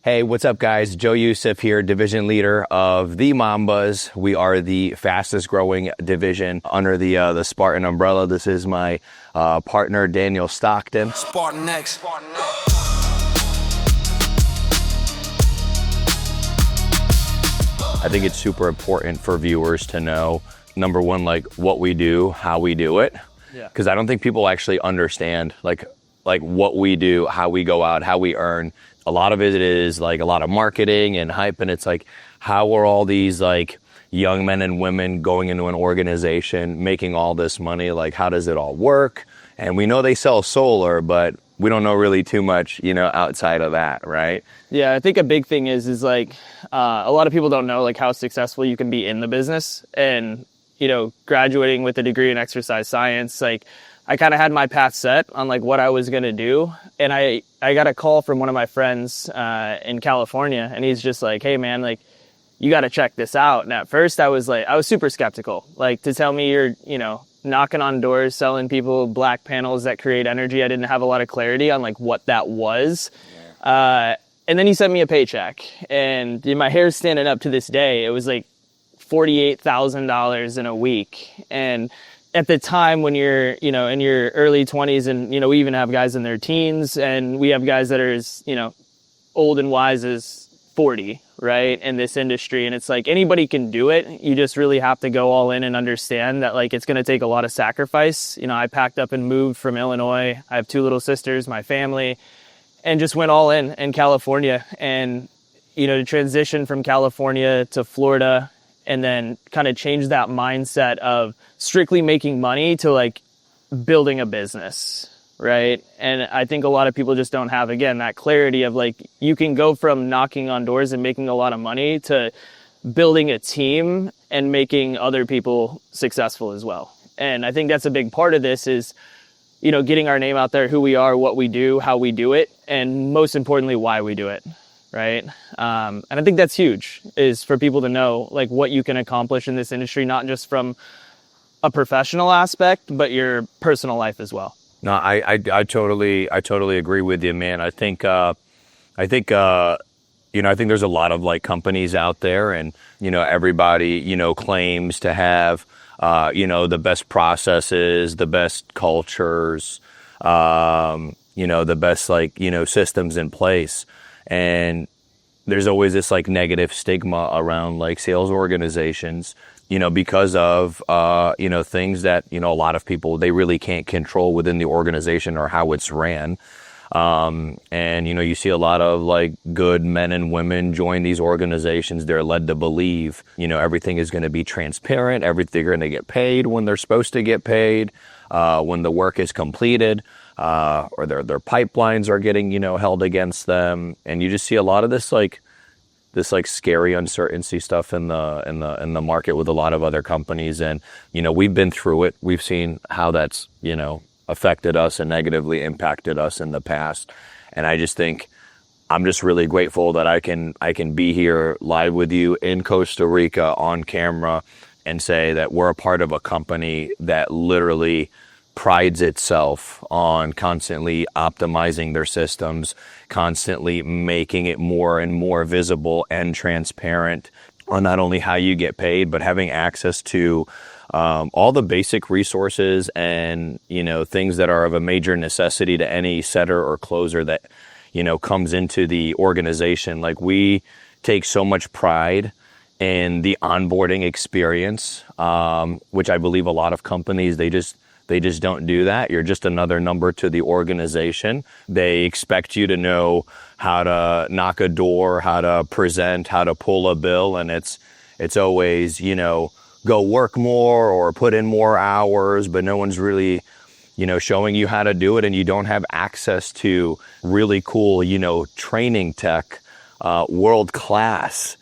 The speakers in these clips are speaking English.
Hey, what's up, guys? Joe Youssef here, division leader of the Mambas. We are the fastest growing division under the Spartan umbrella. This is my partner, Daniel Stockton. Spartan next. I think it's super important for viewers to know, number one, like what we do, how we do it. Yeah. Because I don't think people actually understand like what we do, how we go out, how we earn. A lot of it is like a lot of marketing and hype, and it's like, how are all these like young men and women going into an organization making all this money? Like, how does it all work? And we know they sell solar, but we don't know really too much, outside of that, right? Yeah, I think a big thing is like a lot of people don't know like how successful you can be in the business. And, graduating with a degree in exercise science, like I kind of had my path set on like what I was going to do. And I got a call from one of my friends in California, and he's just like, hey man, like you got to check this out. And at first I was super skeptical, like to tell me you're, knocking on doors, selling people black panels that create energy. I didn't have a lot of clarity on like what that was. And then he sent me a paycheck, and my hair's standing up to this day. It was like $48,000 in a week. And at the time when you're, in your early 20s, and, we even have guys in their teens, and we have guys that are as, old and wise as 40, right, in this industry. And it's like anybody can do it. You just really have to go all in and understand that like it's going to take a lot of sacrifice. I packed up and moved from Illinois. I have two little sisters, my family, and just went all in California. And, to transition from California to Florida, and then kind of change that mindset of strictly making money to like building a business, right? And I think a lot of people just don't have, again, that clarity of like, you can go from knocking on doors and making a lot of money to building a team and making other people successful as well. And I think that's a big part of this is, getting our name out there, who we are, what we do, how we do it, and most importantly, why we do it. Right. And I think that's huge, is for people to know like what you can accomplish in this industry, not just from a professional aspect, but your personal life as well. No, I totally agree with you, man. I think there's a lot of like companies out there, and, everybody, claims to have, the best processes, the best cultures, the best like, systems in place. And there's always this like negative stigma around like sales organizations, because of, things that, a lot of people, they really can't control within the organization or how it's ran. And, you see a lot of like good men and women join these organizations. They're led to believe, everything is going to be transparent. They're going to get paid when they're supposed to get paid, when the work is completed. Or their pipelines are getting, held against them. And you just see a lot of this scary uncertainty stuff in the market with a lot of other companies. And, we've been through it. We've seen how that's, affected us and negatively impacted us in the past. And I just think I'm just really grateful that I can be here live with you in Costa Rica on camera and say that we're a part of a company that literally prides itself on constantly optimizing their systems, constantly making it more and more visible and transparent on not only how you get paid, but having access to all the basic resources and, things that are of a major necessity to any setter or closer that, comes into the organization. Like, we take so much pride in the onboarding experience, which I believe a lot of companies, they just don't do that. You're just another number to the organization. They expect you to know how to knock a door, how to present, how to pull a bill. And it's always, go work more or put in more hours, but no one's really, showing you how to do it. And you don't have access to really cool, training tech, world-class,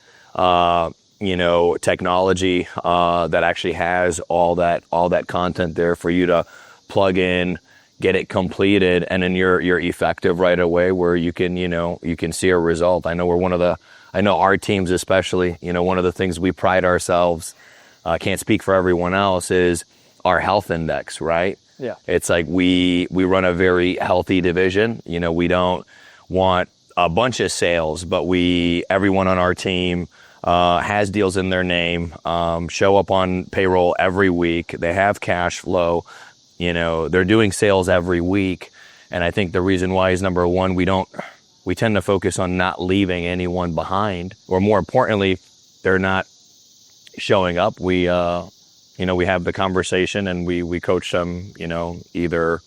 technology that actually has all that content there for you to plug in, get it completed, and then you're effective right away, where you can see a result. I know our teams especially, one of the things we pride ourselves, can't speak for everyone else, is our health index, right? Yeah. It's like we run a very healthy division. We don't want a bunch of sales, but everyone on our team has deals in their name, show up on payroll every week. They have cash flow. They're doing sales every week. And I think the reason why is, number one, we tend to focus on not leaving anyone behind, or more importantly, they're not showing up. We have the conversation and we coach them, either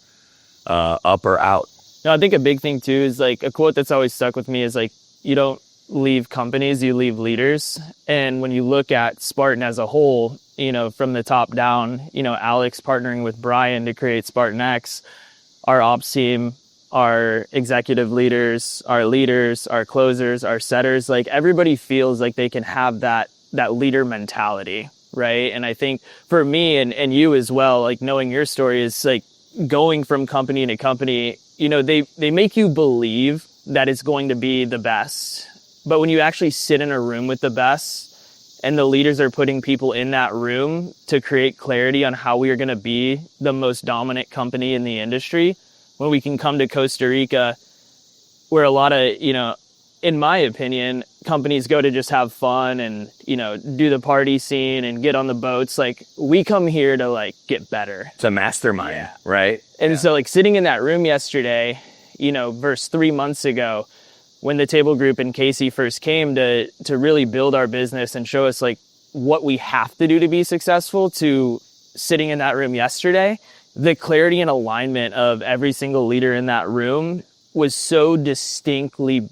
up or out. No, I think a big thing too is like a quote that's always stuck with me is like, you don't leave companies, you leave leaders. And when you look at Spartan as a whole, from the top down, Alex partnering with Brian to create Spartan X, our ops team, our executive leaders, our closers, our setters, like everybody feels like they can have that leader mentality, right? And I think for me and you as well, like knowing your story is like going from company to company, they make you believe that it's going to be the best. But when you actually sit in a room with the best and the leaders are putting people in that room to create clarity on how we are going to be the most dominant company in the industry, when we can come to Costa Rica, where a lot of, in my opinion, companies go to just have fun and, do the party scene and get on the boats. Like, we come here to like get better. It's a mastermind, right? And so like sitting in that room yesterday, versus 3 months ago, when the table group and Casey first came to really build our business and show us like what we have to do to be successful, to sitting in that room yesterday, the clarity and alignment of every single leader in that room was so distinctly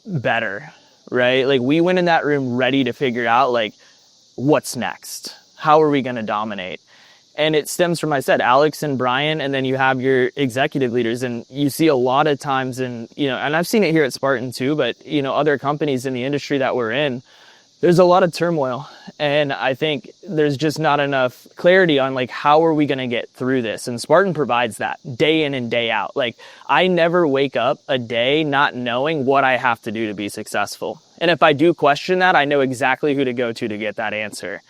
better, right? Like we went in that room ready to figure out like what's next, how are we going to dominate? And it stems from, I said, Alex and Brian, and then you have your executive leaders. And you see a lot of times and I've seen it here at Spartan too, but, other companies in the industry that we're in, there's a lot of turmoil. And I think there's just not enough clarity on like, how are we going to get through this? And Spartan provides that day in and day out. Like I never wake up a day not knowing what I have to do to be successful. And if I do question that, I know exactly who to go to get that answer.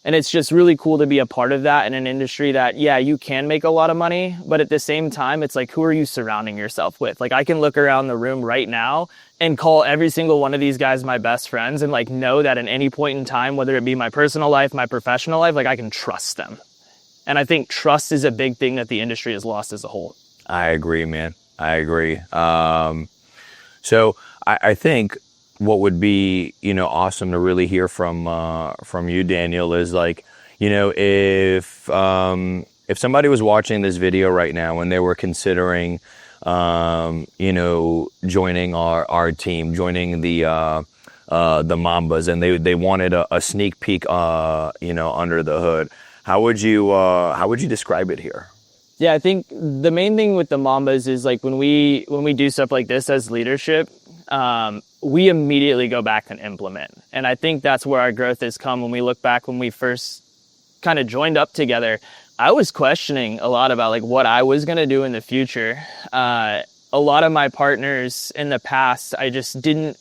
And it's just really cool to be a part of that in an industry that, you can make a lot of money, but at the same time, it's like, who are you surrounding yourself with? Like I can look around the room right now and call every single one of these guys my best friends and like know that at any point in time, whether it be my personal life, my professional life, like I can trust them. And I think trust is a big thing that the industry has lost as a whole. I agree, man. I agree. So I think what would be, awesome to really hear from you, Daniel, is like, if somebody was watching this video right now and they were considering, joining our team, joining the Mambas, and they wanted a sneak peek, under the hood, how would you describe it here? Yeah, I think the main thing with the Mambas is like when we do stuff like this as leadership, we immediately go back and implement. And I think that's where our growth has come. When we look back, when we first kind of joined up together, I was questioning a lot about like what I was going to do in the future. A lot of my partners in the past, I didn't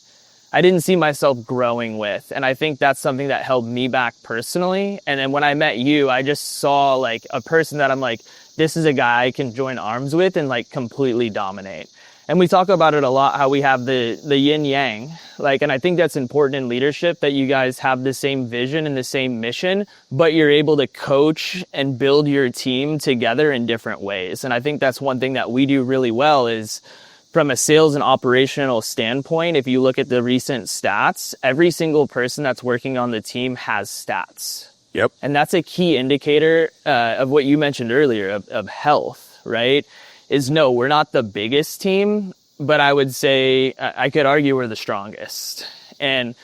see myself growing with. And I think that's something that held me back personally. And then when I met you, I just saw like a person that I'm like, this is a guy I can join arms with and like completely dominate. And we talk about it a lot, how we have the yin yang, and I think that's important in leadership, that you guys have the same vision and the same mission, but you're able to coach and build your team together in different ways. And I think that's one thing that we do really well is from a sales and operational standpoint. If you look at the recent stats, every single person that's working on the team has stats. Yep. And that's a key indicator of what you mentioned earlier of health, right? Is no, we're not the biggest team, but I would say, I could argue we're the strongest. And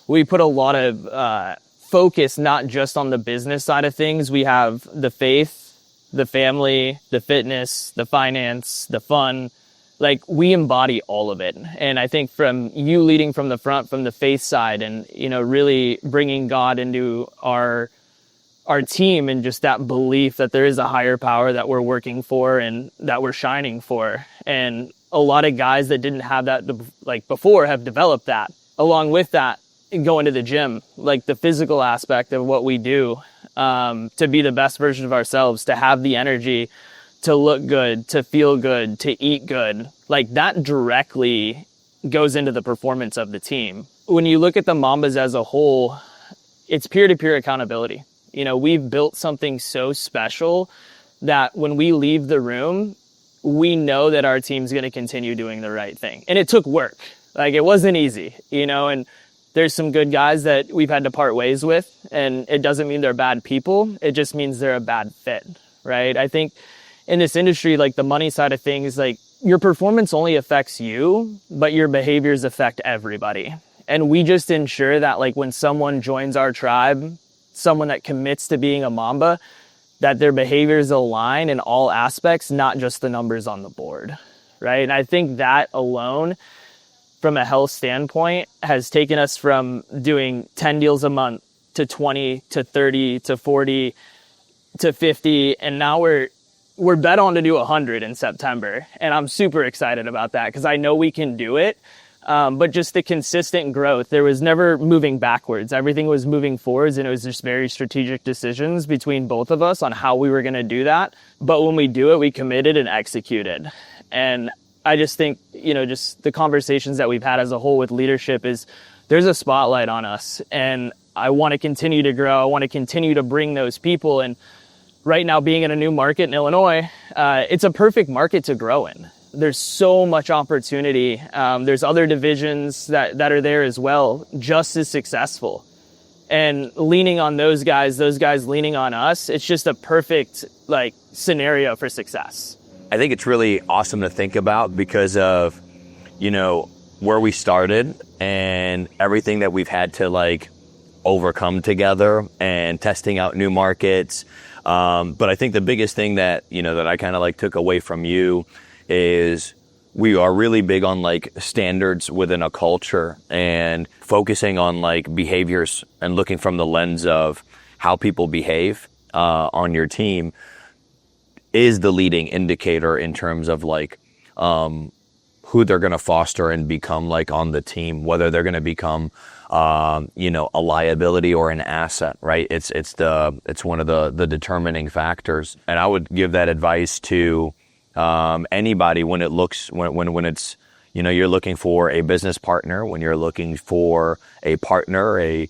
we put a lot of focus, not just on the business side of things. We have the faith, the family, the fitness, the finance, the fun. Like we embody all of it. And I think from you leading from the front, from the faith side, and, really bringing God into our team, and just that belief that there is a higher power that we're working for and that we're shining for. And a lot of guys that didn't have that like before have developed that. Along with that, going to the gym, like the physical aspect of what we do, to be the best version of ourselves, to have the energy, to look good, to feel good, to eat good, like that directly goes into the performance of the team. When you look at the Mambas as a whole, it's peer-to-peer accountability. We've built something so special that when we leave the room, we know that our team's going to continue doing the right thing. And it took work. Like, it wasn't easy, and there's some good guys that we've had to part ways with, and it doesn't mean they're bad people. It just means they're a bad fit, right? I think in this industry, like the money side of things, like your performance only affects you, but your behaviors affect everybody. And we just ensure that, like, when someone joins our tribe, someone that commits to being a Mamba, that their behaviors align in all aspects, not just the numbers on the board, right? And I think that alone, from a health standpoint, has taken us from doing 10 deals a month to 20 to 30 to 40 to 50, and now we're bet on to do 100 in September. And I'm super excited about that because I know we can do it. But just the consistent growth, there was never moving backwards. Everything was moving forwards, and it was just very strategic decisions between both of us on how we were going to do that. But when we do it, we committed and executed. And I just think, just the conversations that we've had as a whole with leadership is there's a spotlight on us, and I want to continue to grow. I want to continue to bring those people. And right now, being in a new market in Illinois, it's a perfect market to grow in. There's so much opportunity. There's other divisions that are there as well, just as successful. And leaning on those guys leaning on us, it's just a perfect scenario for success. I think it's really awesome to think about because of, where we started and everything that we've had to overcome together and testing out new markets. But I think the biggest thing that, that I kind of took away from you is we are really big on standards within a culture and focusing on behaviors and looking from the lens of how people behave on your team is the leading indicator in terms of who they're going to foster and become on the team, whether they're going to become a liability or an asset, right? It's one of the determining factors. And I would give that advice to anybody when it's you're looking for a business partner, when you're looking for a partner,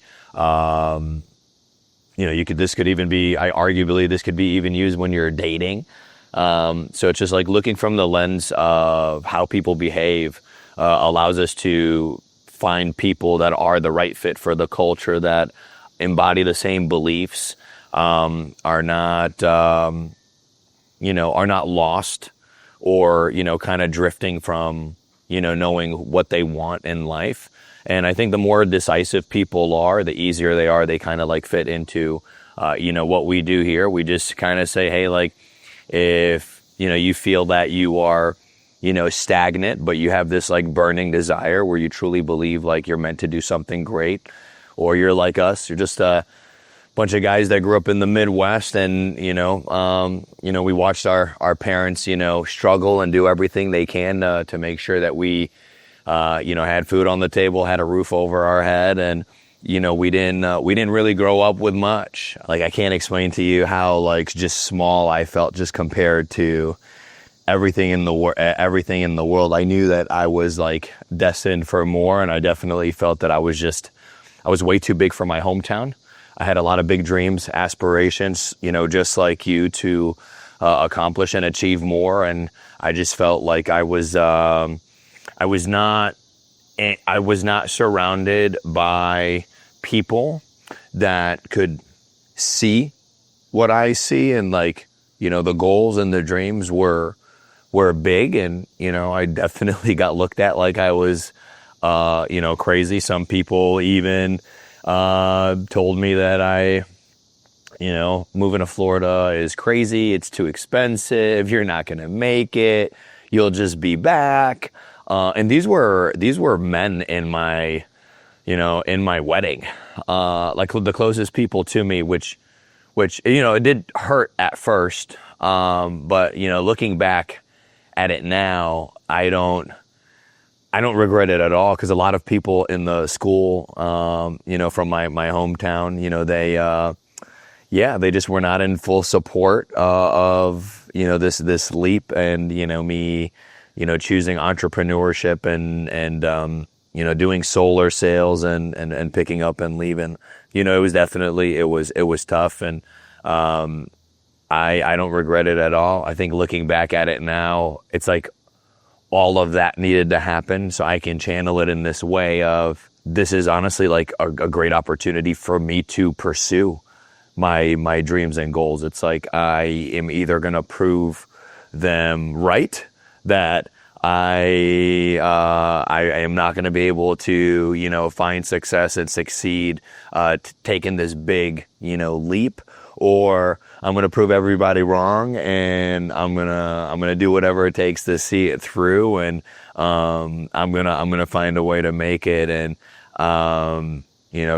this could even be, arguably this could be even used when you're dating. So it's just looking from the lens of how people behave allows us to find people that are the right fit for the culture, that embody the same beliefs, are not lost or, kind of drifting from, knowing what they want in life. And I think the more decisive people are, the easier they are. They kind of fit into, what we do here. We just kind of say, hey, if, you feel that you are, stagnant, but you have this burning desire where you truly believe you're meant to do something great, or you're like us, you're just a bunch of guys that grew up in the Midwest and, we watched our parents, struggle and do everything they can to make sure that we, had food on the table, had a roof over our head, and, we didn't really grow up with much. I can't explain to you how just small I felt just compared to everything in the world. I knew that I was destined for more, and I definitely felt that I was way too big for my hometown. I had a lot of big dreams, aspirations, just like you, to accomplish and achieve more. And I just felt like I was not surrounded by people that could see what I see, and the goals and the dreams were big, and I definitely got looked at like I was crazy. Some people even told me that I moving to Florida is crazy, it's too expensive, you're not going to make it, you'll just be back. And these were men in my wedding, the closest people to me, which it did hurt at first. But looking back at it now, I don't regret it at all, because a lot of people in the school, from my hometown, they just were not in full support of this leap and me choosing entrepreneurship and doing solar sales and picking up and leaving. It was definitely, it was tough. And I don't regret it at all. I think looking back at it now, it's like all of that needed to happen so I can channel it in this way of, this is honestly like a great opportunity for me to pursue my dreams and goals. It's like I am either going to prove them right, that I am not going to be able to, find success and succeed, taking this big, leap, or I'm going to prove everybody wrong, and I'm going to do whatever it takes to see it through. And, I'm going to find a way to make it. And,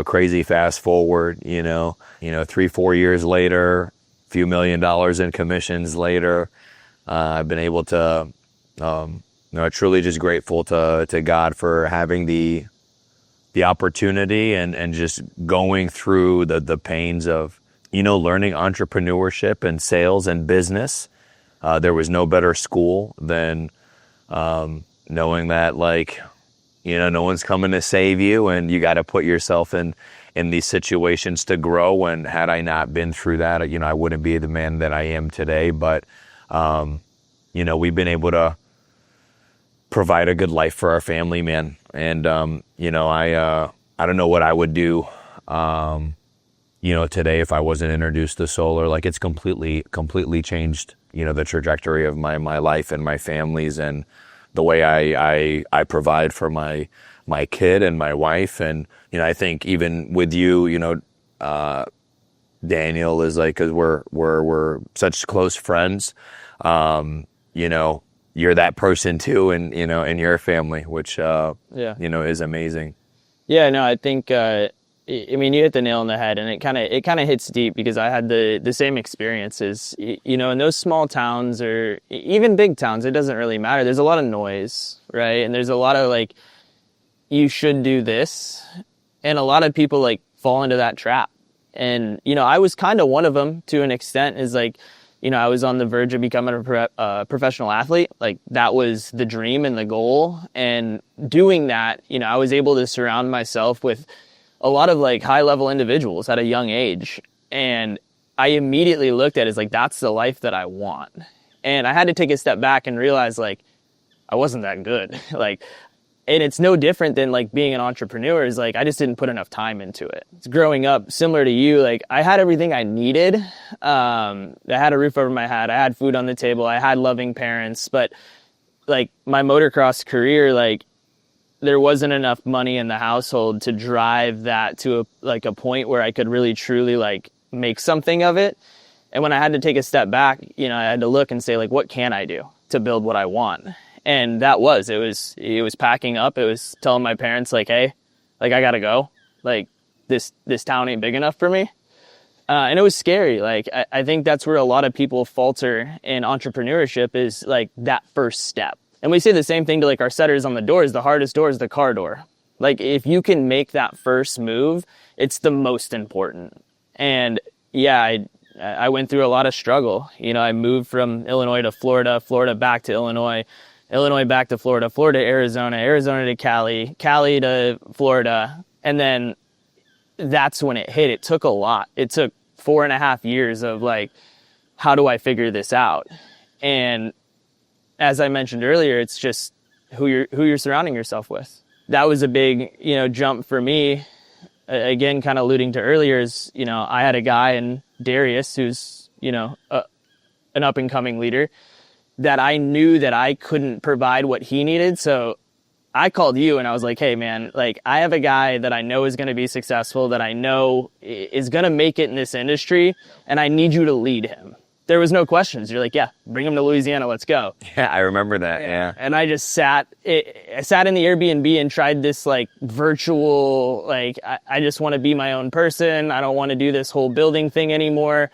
crazy fast forward, 3-4 years later, a few $1 million in commissions later, I've been able to, truly just grateful to God for having the opportunity and just going through the pains of, learning entrepreneurship and sales and business. There was no better school than knowing that, like, no one's coming to save you, and you got to put yourself in these situations to grow. And had I not been through that, I wouldn't be the man that I am today. But, we've been able to provide a good life for our family, man. And, I don't know what I would do, today if I wasn't introduced to solar. Like, it's completely changed, the trajectory of my life and my family's, and the way I provide for my kid and my wife. And, I think even with you, Daniel, is like, 'cause we're such close friends. You're that person too, and, in your family, which, is amazing. Yeah, no, I think, you hit the nail on the head, and it kind of hits deep, because I had the same experiences, in those small towns, or even big towns. It doesn't really matter. There's a lot of noise, right? And there's a lot of like, you should do this. And a lot of people like fall into that trap. And, I was kind of one of them to an extent. Is like, I was on the verge of becoming a professional athlete. Like, that was the dream and the goal. And doing that, I was able to surround myself with a lot of like high level individuals at a young age. And I immediately looked at it as like, that's the life that I want. And I had to take a step back and realize, like, I wasn't that good. Like, and it's no different than like being an entrepreneur. Is like, I just didn't put enough time into it. It's growing up, similar to you, like I had everything I needed. I had a roof over my head. I had food on the table. I had loving parents. But like my motocross career, like there wasn't enough money in the household to drive that to a point where I could really truly like make something of it. And when I had to take a step back, I had to look and say, like, what can I do to build what I want? And it was packing up. It was telling my parents, like, hey, like, I gotta go. Like, this town ain't big enough for me. And it was scary. Like, I think that's where a lot of people falter in entrepreneurship, is like that first step. And we say the same thing to like our setters on the doors. The hardest door is the car door. Like, if you can make that first move, it's the most important. And yeah, I went through a lot of struggle. I moved from Illinois to Florida, Florida back to Illinois, Illinois back to Florida, Florida to Arizona, Arizona to Cali, Cali to Florida. And then that's when it hit. It took a lot. It took 4.5 years of like, how do I figure this out? And as I mentioned earlier, it's just who you're surrounding yourself with. That was a big, jump for me. Again, kind of alluding to earlier, is, I had a guy in Darius who's, an up and coming leader, that I knew that I couldn't provide what he needed. So I called you and I was like, hey man, like, I have a guy that I know is going to be successful, that I know is going to make it in this industry, and I need you to lead him. There was no questions. You're like, yeah, bring him to Louisiana. Let's go. Yeah, I remember that. Yeah. And I just sat in the Airbnb and tried this like virtual, like, I just want to be my own person. I don't want to do this whole building thing anymore.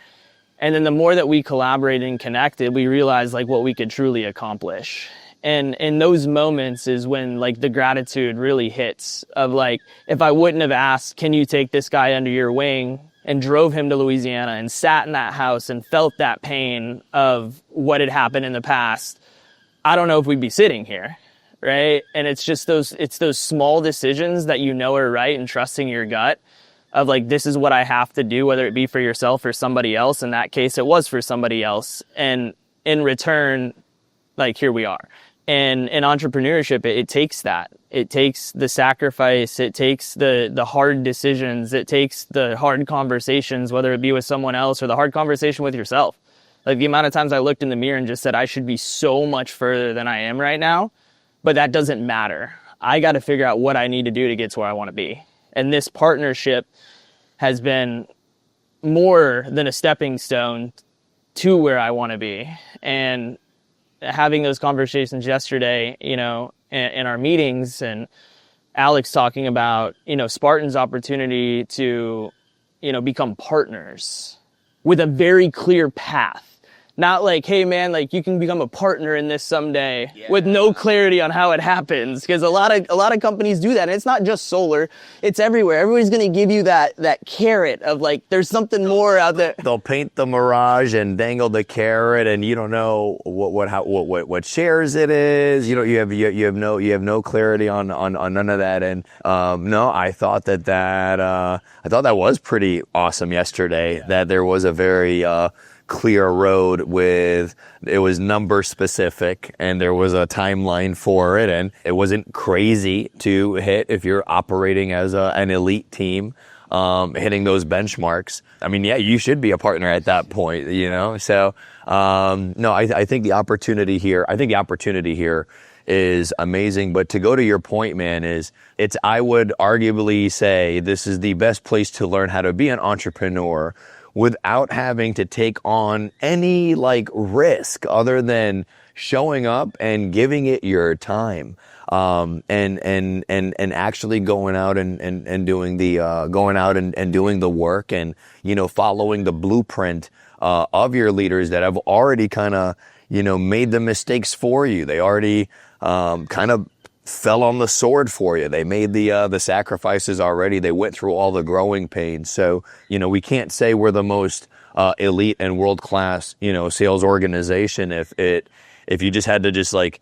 And then the more that we collaborated and connected, we realized like what we could truly accomplish. And in those moments is when like the gratitude really hits, of like, if I wouldn't have asked, can you take this guy under your wing, and drove him to Louisiana and sat in that house and felt that pain of what had happened in the past, I don't know if we'd be sitting here. Right. And it's just those small decisions that are right, and trusting your gut of like, this is what I have to do, whether it be for yourself or somebody else. In that case, it was for somebody else. And in return, like, here we are. And in entrepreneurship, it takes that. It takes the sacrifice. It takes the hard decisions. It takes the hard conversations, whether it be with someone else or the hard conversation with yourself. Like, the amount of times I looked in the mirror and just said, I should be so much further than I am right now. But that doesn't matter. I got to figure out what I need to do to get to where I want to be. And this partnership has been more than a stepping stone to where I want to be. And having those conversations yesterday, in our meetings, and Alex talking about, Spartan's opportunity to, become partners with a very clear path. Not like, hey man, like, you can become a partner in this someday, with no clarity on how it happens. Because a lot of companies do that. And it's not just solar, it's everywhere. Everybody's going to give you that carrot of like, there's something more out there. They'll paint the mirage and dangle the carrot, and you don't know what shares it is. You have no clarity on none of that. And no, I thought that was pretty awesome yesterday. Yeah. That there was a very clear road it was number specific, and there was a timeline for it, and it wasn't crazy to hit if you're operating as an elite team, hitting those benchmarks. I mean, yeah, you should be a partner at that point, So, no, I think the opportunity here is amazing. But to go to your point, man, I would arguably say this is the best place to learn how to be an entrepreneur without having to take on any like risk other than showing up and giving it your time, and actually going out and doing the work, and following the blueprint of your leaders that have already kind of made the mistakes for you. They already kind of fell on the sword for you. They made the sacrifices already. They went through all the growing pains. So, we can't say we're the most elite and world-class, sales organization if you just had to just like,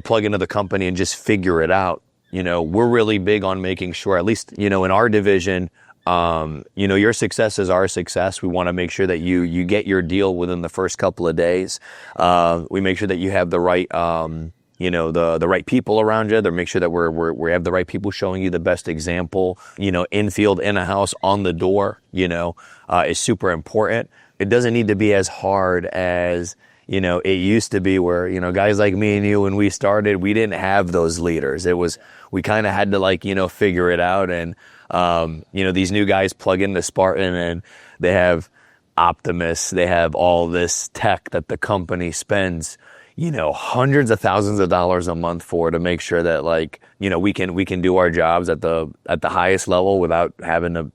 plug into the company and just figure it out. We're really big on making sure, at least, in our division, your success is our success. We want to make sure that you get your deal within the first couple of days. We make sure that you have the right the right people around you. They make sure that we have the right people showing you the best example. In field, in a house, on the door. Is super important. It doesn't need to be as hard as it used to be, where guys like me and you, when we started, we didn't have those leaders. We kind of had to figure it out. And these new guys plug into Spartan, and they have Optimus. They have all this tech that the company spends hundreds of thousands of dollars a month to make sure that we can do our jobs at the highest level without having to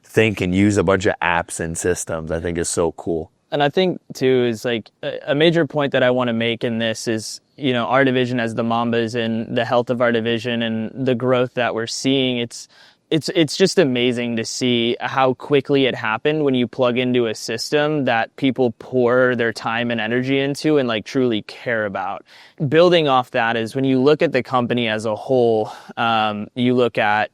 think and use a bunch of apps and systems. I think is so cool. And I think too is like a major point that I want to make in this is, our division as the Mambas, and the health of our division and the growth that we're seeing. It's just amazing to see how quickly it happened when you plug into a system that people pour their time and energy into and like truly care about. Building off that is when you look at the company as a whole, you look at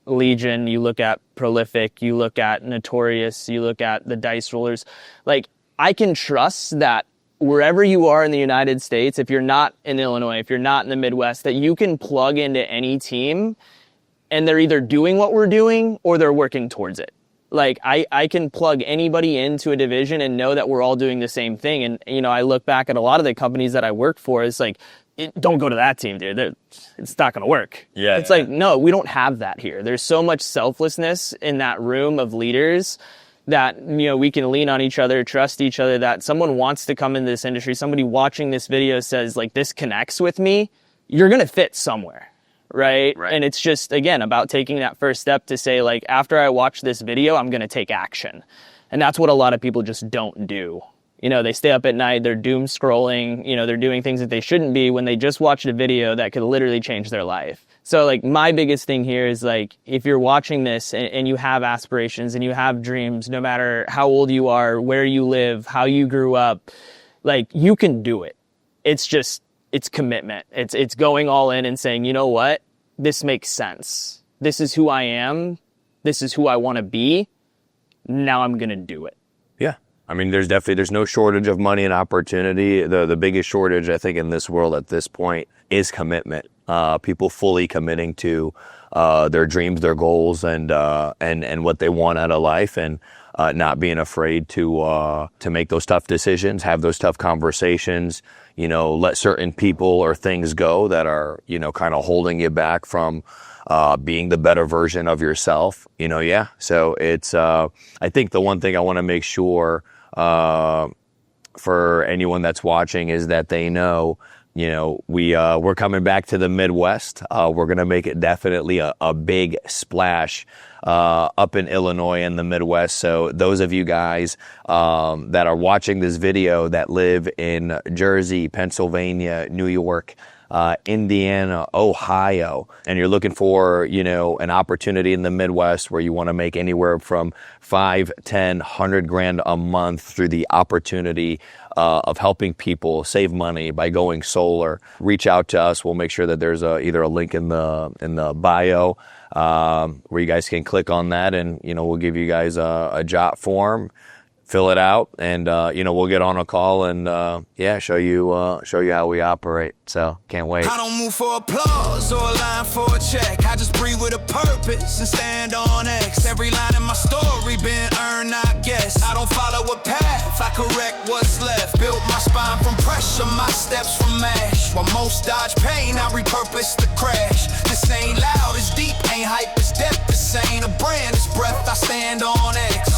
Legion, you look at Prolific, you look at Notorious, you look at the Dice Rollers. Like, I can trust that wherever you are in the United States, if you're not in Illinois, if you're not in the Midwest, that you can plug into any team and they're either doing what we're doing or they're working towards it. Like, I can plug anybody into a division and know that we're all doing the same thing. And, I look back at a lot of the companies that I work for, it's like, don't go to that team, dude. It's not going to work. Yeah. It's like, no, we don't have that here. There's so much selflessness in that room of leaders that, we can lean on each other, trust each other, that someone wants to come into this industry. Somebody watching this video says, like, this connects with me. You're going to fit somewhere. Right. And it's just, again, about taking that first step to say, like, after I watch this video, I'm going to take action. And that's what a lot of people just don't do. They stay up at night, they're doom scrolling, they're doing things that they shouldn't be when they just watched a video that could literally change their life. So, like, my biggest thing here is, like, if you're watching this and you have aspirations and you have dreams, no matter how old you are, where you live, how you grew up, like, you can do it. It's just it's commitment. It's going all in and saying, you know what, this makes sense. This is who I am. This is who I want to be. Now I'm gonna do it. Yeah. I mean, there's no shortage of money and opportunity. The biggest shortage, I think, in this world at this point is commitment. People fully committing to their dreams, their goals, and what they want out of life, and not being afraid to make those tough decisions, have those tough conversations. Let certain people or things go that are kind of holding you back from being the better version of yourself. Yeah. So it's I think the one thing I want to make sure for anyone that's watching is that they know, we're coming back to the Midwest. We're going to make it definitely a big splash up in Illinois and the Midwest. So those of you guys that are watching this video that live in Jersey, Pennsylvania, New York, Indiana, Ohio, and you're looking for, an opportunity in the Midwest where you want to make anywhere from 5, 10, 100 grand a month through the opportunity of helping people save money by going solar, reach out to us. We'll make sure that there's either a link in the bio where you guys can click on that, and we'll give you guys a jot form. Fill it out, and we'll get on a call and show you how we operate. So can't wait. I don't move for applause or a line for a check. I just breathe with a purpose and stand on X. Every line in my story been earned, I guess. I don't follow a path, I correct what's left. Built my spine from pressure, my steps from mash. While most dodge pain, I repurpose the crash. This ain't loud, it's deep, ain't hype, it's depth. This ain't a brand, it's breath, I stand on X.